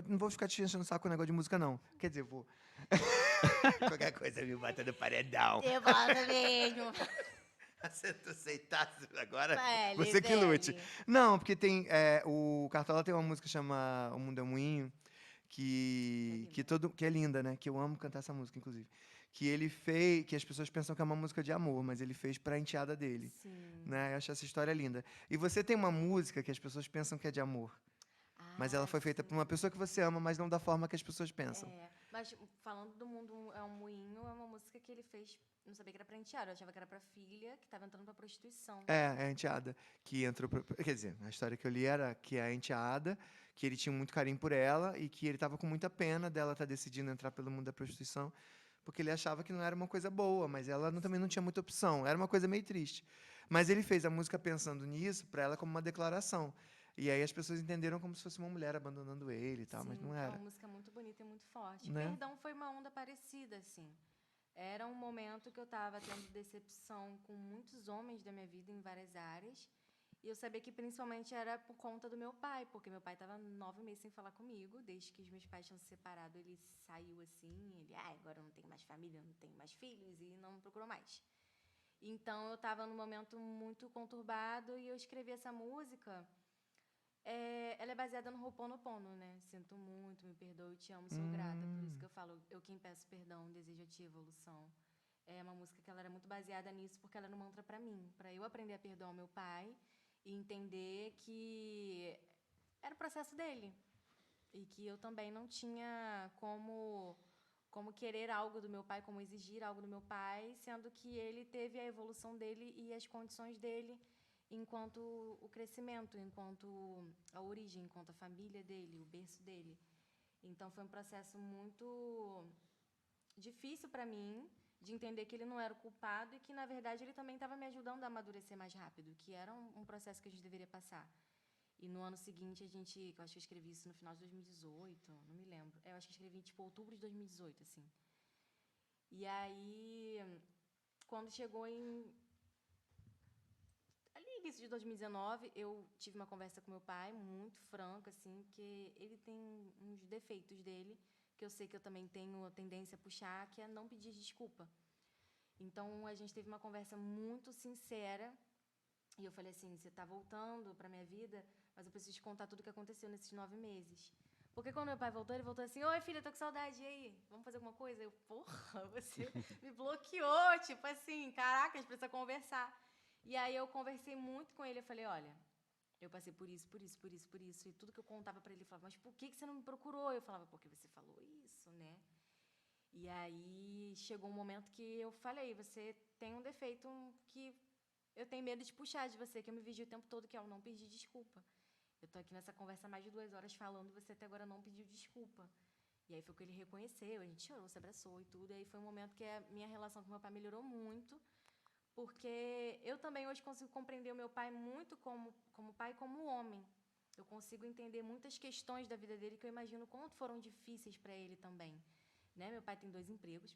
não vou ficar te enchendo o saco com o negócio de música, não. Quer dizer, vou. Qualquer coisa me bota no paredão. Você volta mesmo. Se tu aceitasse agora, Fale, você que lute. Belle. Não, porque tem. O Cartola tem uma música chama O Mundo é um Moinho, que é linda, né? Que eu amo cantar essa música, inclusive. Que ele fez. Que as pessoas pensam que é uma música de amor, mas ele fez pra enteada dele. Sim. Né? Eu acho essa história linda. E você tem uma música que as pessoas pensam que é de amor. Mas ela foi feita Sim. por uma pessoa que você ama, mas não da forma que as pessoas pensam. Mas falando do Mundo é um Moinho, é uma música que ele fez, não sabia que era pra enteada, eu achava que era pra filha, que tava entrando pra prostituição. É a enteada que entrou. Quer dizer, a história que eu li era que a enteada, que ele tinha muito carinho por ela e que ele estava com muita pena dela estar decidindo entrar pelo mundo da prostituição, porque ele achava que não era uma coisa boa, mas ela também não tinha muita opção. Era uma coisa meio triste. Mas ele fez a música pensando nisso para ela como uma declaração. E aí as pessoas entenderam como se fosse uma mulher abandonando ele e tal, mas não É era. uma música muito bonita e muito forte. Né? Perdão foi uma onda parecida, assim. Era um momento que eu estava tendo decepção com muitos homens da minha vida em várias áreas. E eu sabia que principalmente era por conta do meu pai, porque meu pai estava 9 meses sem falar comigo, desde que os meus pais tinham se separado, ele saiu assim, agora eu não tenho mais família, não tenho mais filhos, e não me procurou mais. Então eu estava num momento muito conturbado e eu escrevi essa música. Ela é baseada no Ho'oponopono, né? Sinto muito, me perdoe, te amo, sou grata. Por isso que eu falo, eu quem peço perdão, desejo a ti evolução. É uma música que ela era muito baseada nisso, porque ela era um mantra para mim, para eu aprender a perdoar o meu pai e entender que era o processo dele e que eu também não tinha como querer algo do meu pai, como exigir algo do meu pai, sendo que ele teve a evolução dele e as condições dele enquanto o crescimento, enquanto a origem, enquanto a família dele, o berço dele. Então foi um processo muito difícil para mim de entender que ele não era o culpado e que, na verdade, ele também estava me ajudando a amadurecer mais rápido, que era um processo que a gente deveria passar. E no ano seguinte, eu acho que eu escrevi isso no final de 2018, não me lembro. Eu acho que eu escrevi, tipo, outubro de 2018, assim. E aí, quando chegou ali, início de 2019, eu tive uma conversa com meu pai, muito franca, assim, porque ele tem uns defeitos dele, que eu sei que eu também tenho a tendência a puxar, que é não pedir desculpa. Então, a gente teve uma conversa muito sincera, e eu falei assim, você está voltando para a minha vida, mas eu preciso te contar tudo o que aconteceu nesses 9 meses. Porque quando meu pai voltou, ele voltou assim, oi, filha, tô com saudade, e aí? Vamos fazer alguma coisa? Eu, porra, você me bloqueou, tipo assim, caraca, a gente precisa conversar. E aí eu conversei muito com ele, eu falei, olha, eu passei por isso, por isso, por isso, por isso, e tudo que eu contava para ele, ele falava, mas por que você não me procurou? Eu falava, porque você falou isso, né? E aí chegou um momento que eu falei, você tem um defeito que eu tenho medo de puxar de você, que eu me vigi o tempo todo, que é o não pedir desculpa. Eu tô aqui nessa conversa há mais de 2 horas falando, você até agora não pediu desculpa. E aí foi o que ele reconheceu, a gente chorou, se abraçou e tudo. E aí foi um momento que a minha relação com meu pai melhorou muito, porque eu também hoje consigo compreender o meu pai muito como pai e como homem. Eu consigo entender muitas questões da vida dele que eu imagino quanto foram difíceis para ele também. Né? Meu pai tem 2 empregos,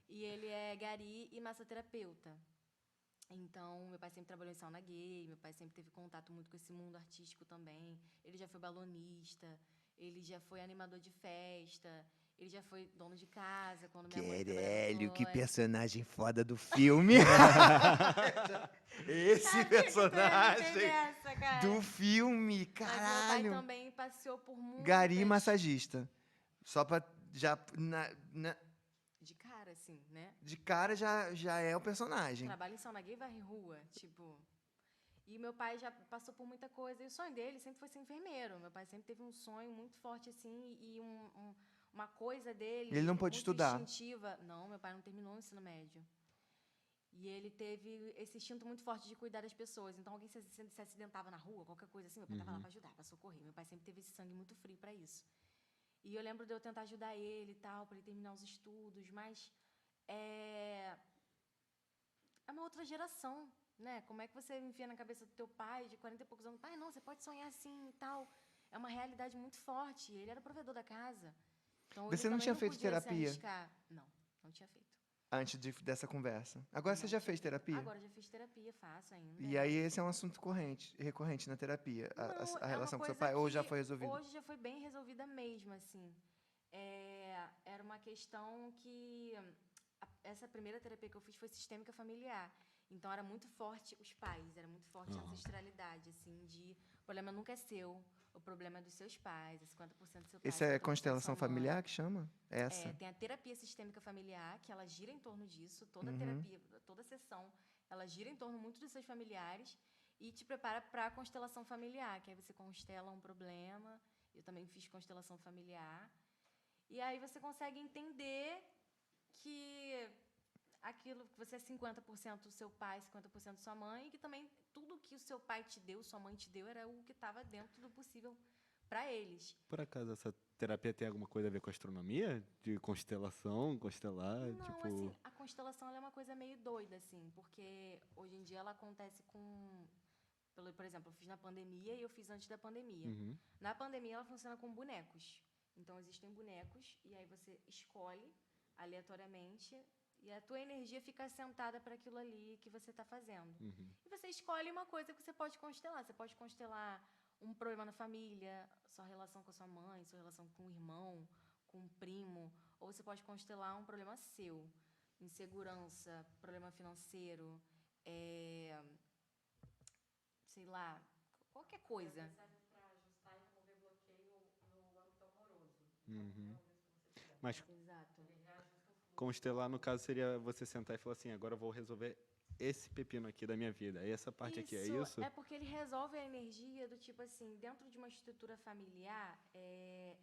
e ele é gari e massoterapeuta. Então, meu pai sempre trabalhou em sauna gay, meu pai sempre teve contato muito com esse mundo artístico também. Ele já foi balonista, ele já foi animador de festa, ele já foi dono de casa quando minha mãe trabalhava Querélio, que fora. personagem foda do filme. Esse Sabia que tu ia personagem meter nessa, cara. do filme, Mas meu pai caralho. também passeou por muitas... Gari massagista. Só pra já De cara, assim, né? de cara já é o personagem. Trabalha em sauna gay e varre rua, tipo... E meu pai já passou por muita coisa. E o sonho dele sempre foi ser enfermeiro. Meu pai sempre teve um sonho muito forte, assim, e uma coisa dele Ele não pôde muito estudar. instintiva. Não, meu pai não terminou o ensino médio. E ele teve esse instinto muito forte de cuidar das pessoas. Então, alguém se acidentava na rua, qualquer coisa assim, meu pai estava lá para ajudar, para socorrer. Meu pai sempre teve esse sangue muito frio para isso. E eu lembro de eu tentar ajudar ele e tal, para ele terminar os estudos, mas é uma outra geração, né? Como é que você enfia na cabeça do teu pai, de 40 e poucos anos, pai, não, você pode sonhar assim e tal. É uma realidade muito forte. Ele era provedor da casa. Então, Você ele não também tinha não feito podia se terapia? arriscar. Não, não tinha feito. Antes dessa conversa. Agora você já fez terapia? Agora eu já fiz terapia, faço ainda. E aí esse é um assunto recorrente na terapia, Não, a é uma relação com seu coisa pai, ou já que foi resolvido? hoje já foi bem resolvida mesmo, assim. Era uma questão que essa primeira terapia que eu fiz foi sistêmica familiar. Então era muito forte os pais, era muito forte a ancestralidade, assim, de o problema nunca é seu, o problema é dos seus pais, é 50% do seu pai, Isso é 50% da constelação sua mãe. familiar que chama? Essa? Tem a terapia sistêmica familiar, que ela gira em torno disso, toda Uhum. terapia, toda sessão, ela gira em torno muito dos seus familiares e te prepara para a constelação familiar, que aí você constela um problema. Eu também fiz constelação familiar. E aí você consegue entender que aquilo que você é 50% do seu pai, 50% da sua mãe, e que também tudo que o seu pai te deu, sua mãe te deu, era o que estava dentro do possível para eles. Por acaso essa terapia tem alguma coisa a ver com astronomia? De constelação, constelar, Não, tipo... assim, a constelação ela é uma coisa meio doida, assim, porque hoje em dia ela acontece com... Por exemplo, eu fiz na pandemia e eu fiz antes da pandemia. Uhum. Na pandemia ela funciona com bonecos. Então existem bonecos e aí você escolhe aleatoriamente e a tua energia fica assentada para aquilo ali que você está fazendo. Uhum. E você escolhe uma coisa que você pode constelar. Você pode constelar um problema na família, sua relação com a sua mãe, sua relação com o irmão, com o primo, ou você pode constelar um problema seu, insegurança, problema financeiro, sei lá, qualquer coisa. Uhum. Mas Exato. constelar, no caso, seria você sentar e falar assim, agora eu vou resolver esse pepino aqui da minha vida. E essa parte aqui, é isso? É porque ele resolve a energia do tipo assim, dentro de uma estrutura familiar,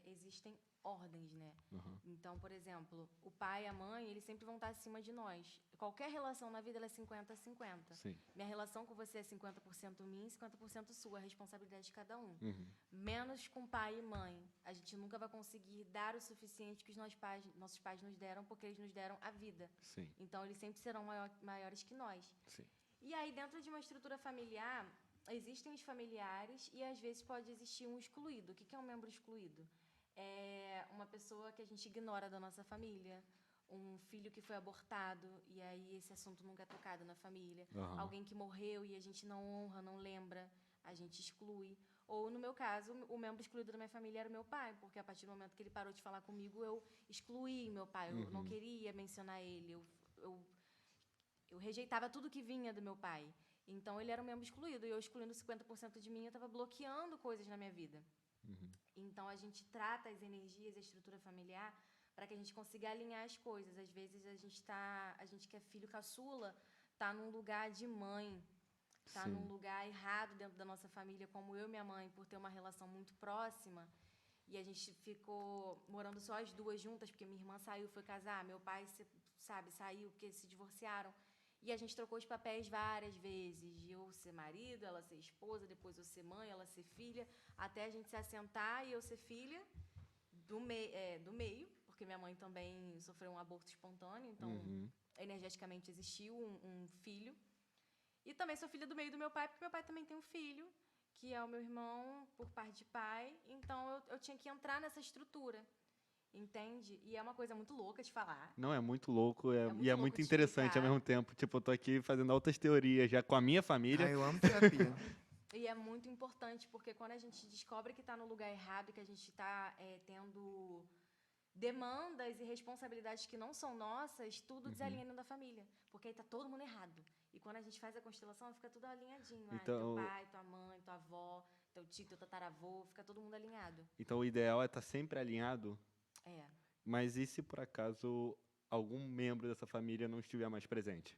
existem ordens, né? Uhum. Então, por exemplo, o pai e a mãe, eles sempre vão estar acima de nós. Qualquer relação na vida, ela é 50-50. Sim. Minha relação com você é 50% minha e 50% sua, a responsabilidade de cada um. Uhum. Menos com pai e mãe. A gente nunca vai conseguir dar o suficiente que os nossos pais nos deram, porque eles nos deram a vida. Sim. Então, eles sempre serão maiores que nós. Sim. E aí, dentro de uma estrutura familiar, existem os familiares e, às vezes, pode existir um excluído. O que é um membro excluído? É uma pessoa que a gente ignora da nossa família, um filho que foi abortado e aí esse assunto nunca é tocado na família, Uhum. alguém que morreu e a gente não honra, não lembra, a gente exclui. Ou, no meu caso, o membro excluído da minha família era o meu pai, porque a partir do momento que ele parou de falar comigo, eu excluí meu pai, eu não queria mencionar ele, eu rejeitava tudo que vinha do meu pai. Então, ele era um membro excluído. E eu, excluindo 50% de mim, eu estava bloqueando coisas na minha vida. Uhum. Então, a gente trata as energias e a estrutura familiar para que a gente consiga alinhar as coisas. Às vezes, a gente que é filho caçula, está num lugar de mãe, está Sim. num lugar errado dentro da nossa família, como eu e minha mãe, por ter uma relação muito próxima. E a gente ficou morando só as duas juntas, porque minha irmã saiu, foi casar, meu pai, saiu porque se divorciaram. E a gente trocou os papéis várias vezes, de eu ser marido, ela ser esposa, depois eu ser mãe, ela ser filha, até a gente se assentar e eu ser filha do meio, porque minha mãe também sofreu um aborto espontâneo, então energeticamente existiu um filho. E também sou filha do meio do meu pai, porque meu pai também tem um filho, que é o meu irmão por parte de pai, então eu tinha que entrar nessa estrutura. Entende? E é uma coisa muito louca de falar. Não, é muito louco muito e é louco muito de interessante explicar. ao mesmo tempo. Tipo, eu tô aqui fazendo altas teorias já com a minha família. Ah, eu amo terapia. E é muito importante, porque quando a gente descobre que está no lugar errado, que a gente está tendo demandas e responsabilidades que não são nossas, tudo desalinha dentro da família. Porque aí está todo mundo errado. E quando a gente faz a constelação, fica tudo alinhadinho. Então, teu pai, tua mãe, tua avó, teu tio, teu tataravô, fica todo mundo alinhado. Então, o ideal é estar sempre alinhado. É. Mas e se, por acaso, algum membro dessa família não estiver mais presente?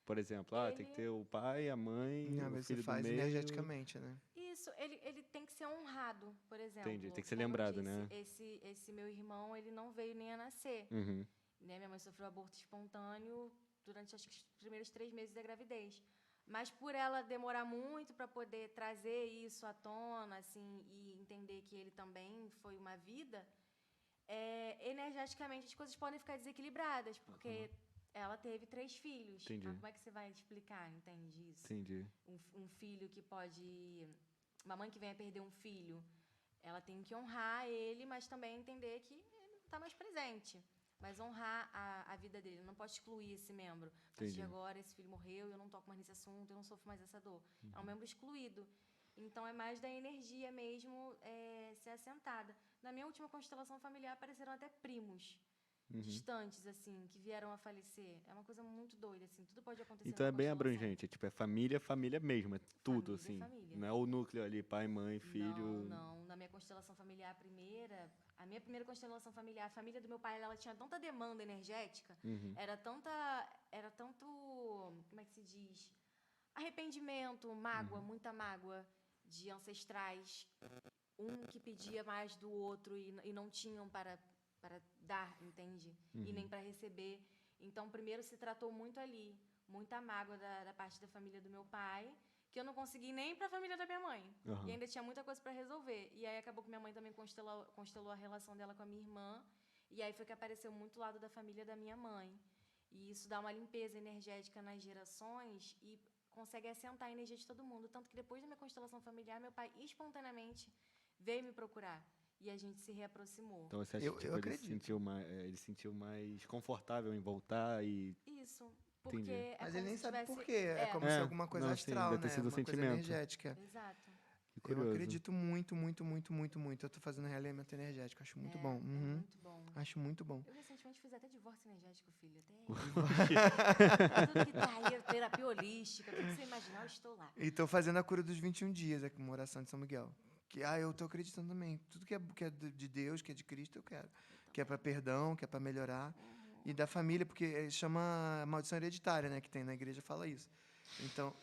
Por exemplo, tem que ter o pai, a mãe, Não, o mas você filho do faz meio... energeticamente, né? Isso, ele tem que ser honrado, por exemplo. Entendi, tem que ser Como eu lembrado, disse, né? Esse meu irmão, ele não veio nem a nascer. Uhum. Né? Minha mãe sofreu aborto espontâneo durante acho que os primeiros 3 meses da gravidez. Mas por ela demorar muito para poder trazer isso à tona, assim, e entender que ele também foi uma vida, energeticamente as coisas podem ficar desequilibradas, porque ela teve 3 filhos. Entendi. Como é que você vai explicar, entende isso? Entendi. Um filho que pode... Uma mãe que venha perder um filho, ela tem que honrar ele, mas também entender que ele não está mais presente. mas honrar a vida dele. Não pode excluir esse membro. A partir de Entendi. agora, esse filho morreu, eu não toco mais nesse assunto, eu não sofro mais essa dor. É um membro excluído. Então, é mais da energia mesmo ser assentada. Na minha última constelação familiar, apareceram até primos distantes, assim, que vieram a falecer. É uma coisa muito doida, assim. Tudo pode acontecer Então numa é bem constelação. abrangente, tipo, é família, família mesmo, é tudo, Família, assim. família. Não é o núcleo ali, pai, mãe, filho. Não. Na minha constelação familiar a minha primeira constelação familiar, a família do meu pai, ela tinha tanta demanda energética, era tanto, como é que se diz? Arrependimento, mágoa, muita mágoa de ancestrais, um que pedia mais do outro e não tinham para dar, entende? E nem para receber. Então, primeiro se tratou muito ali, muita mágoa da parte da família do meu pai, que eu não consegui nem para a família da minha mãe. Aham. E ainda tinha muita coisa para resolver. E aí acabou que minha mãe também constelou a relação dela com a minha irmã. E aí foi que apareceu muito o lado da família da minha mãe. E isso dá uma limpeza energética nas gerações e consegue assentar a energia de todo mundo. Tanto que depois da minha constelação familiar, meu pai espontaneamente veio me procurar. E a gente se reaproximou. Então você acha Eu que tipo, acredito. ele se sentiu mais confortável em voltar e. Isso. Porque Entendi. é Mas como ele nem se sabe tivesse... por quê. É como se alguma coisa não, sim, astral, deve ter né? sido um Uma coisa sentimento. energética. Exato. Que curioso. Eu acredito muito, muito, muito, muito, muito. Eu tô fazendo realimento energético, acho muito bom. É Uhum. muito bom. Acho muito bom. Eu recentemente fiz até divórcio energético, filho. Até tudo que tá aí, terapia holística, tudo que você imaginar, eu estou lá. E tô fazendo a cura dos 21 dias, é uma oração de São Miguel. Que, eu tô acreditando também. Tudo que é de Deus, que é de Cristo, eu quero. Que é para perdão, que é para melhorar. E da família, porque chama maldição hereditária, né? Que tem na igreja, fala isso. Então,